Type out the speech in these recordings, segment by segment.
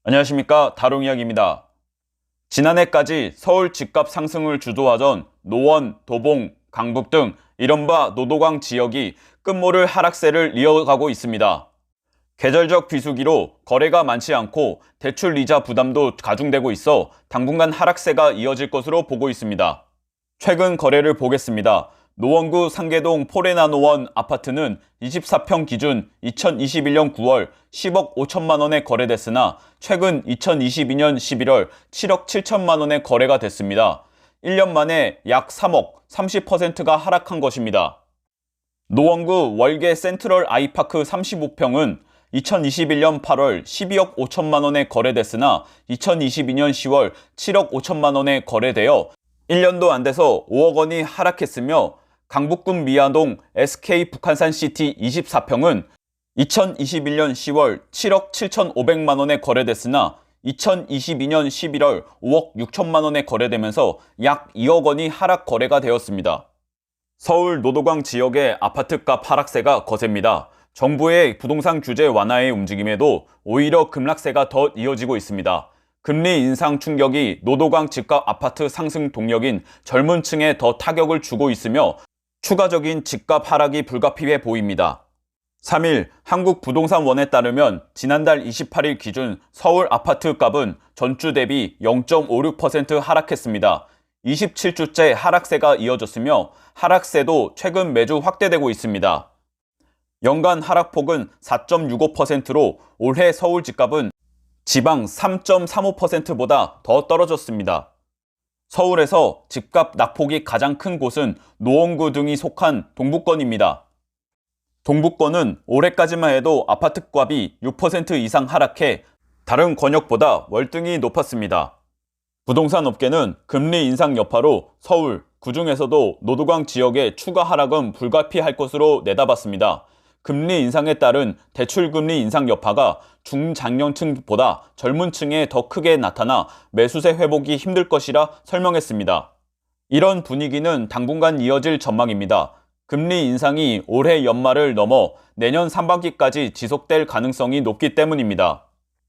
안녕하십니까, 다롱이야기입니다. 지난해까지 서울 집값 상승을 주도하던 노원, 도봉, 강북 등 이른바 노도강 지역이 끝모를 하락세를 이어가고 있습니다. 계절적 비수기로 거래가 많지 않고 대출 이자 부담도 가중되고 있어 당분간 하락세가 이어질 것으로 보고 있습니다. 최근 거래를 보겠습니다. 노원구 상계동 포레나노원 아파트는 24평 기준 2021년 9월 10억 5천만 원에 거래됐으나 최근 2022년 11월 7억 7천만 원에 거래가 됐습니다. 1년 만에 약 3억, 30%가 하락한 것입니다. 노원구 월계 센트럴 아이파크 35평은 2021년 8월 12억 5천만 원에 거래됐으나 2022년 10월 7억 5천만 원에 거래되어 1년도 안 돼서 5억 원이 하락했으며 강북군 미아동 SK 북한산시티 24평은 2021년 10월 7억 7,500만 원에 거래됐으나 2022년 11월 5억 6천만 원에 거래되면서 약 2억 원이 하락 거래가 되었습니다. 서울 노도강 지역의 아파트값 하락세가 거셉니다. 정부의 부동산 규제 완화의 움직임에도 오히려 급락세가 더 이어지고 있습니다. 금리 인상 충격이 노도강 집값 아파트 상승 동력인 젊은 층에 더 타격을 주고 있으며 추가적인 집값 하락이 불가피해 보입니다. 3일 한국부동산원에 따르면 지난달 28일 기준 서울 아파트 값은 전주 대비 0.56% 하락했습니다. 27주째 하락세가 이어졌으며 하락세도 최근 매주 확대되고 있습니다. 연간 하락폭은 4.65%로 올해 서울 집값은 지방 3.35%보다 더 떨어졌습니다. 서울에서 집값 낙폭이 가장 큰 곳은 노원구 등이 속한 동북권입니다. 동북권은 올해까지만 해도 아파트값이 6% 이상 하락해 다른 권역보다 월등히 높았습니다. 부동산 업계는 금리 인상 여파로 서울, 그중에서도 노도강 지역의 추가 하락은 불가피할 것으로 내다봤습니다. 금리 인상에 따른 대출금리 인상 여파가 중장년층보다 젊은 층에 더 크게 나타나 매수세 회복이 힘들 것이라 설명했습니다. 이런 분위기는 당분간 이어질 전망입니다. 금리 인상이 올해 연말을 넘어 내년 상반기까지 지속될 가능성이 높기 때문입니다.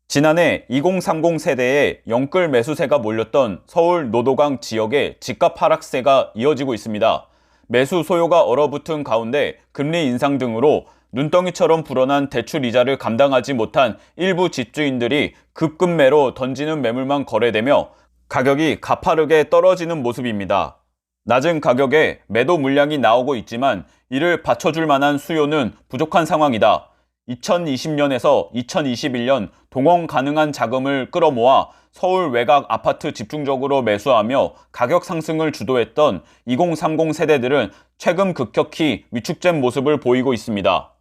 지난해 2030 세대에 영끌 매수세가 몰렸던 서울 노도강 지역의 집값 하락세가 이어지고 있습니다. 매수 소요가 얼어붙은 가운데 금리 인상 등으로 눈덩이처럼 불어난 대출 이자를 감당하지 못한 일부 집주인들이 급급매로 던지는 매물만 거래되며 가격이 가파르게 떨어지는 모습입니다. 낮은 가격에 매도 물량이 나오고 있지만 이를 받쳐줄 만한 수요는 부족한 상황이다. 2020년에서 2021년 동원 가능한 자금을 끌어모아 서울 외곽 아파트 집중적으로 매수하며 가격 상승을 주도했던 2030 세대들은 최근 급격히 위축된 모습을 보이고 있습니다.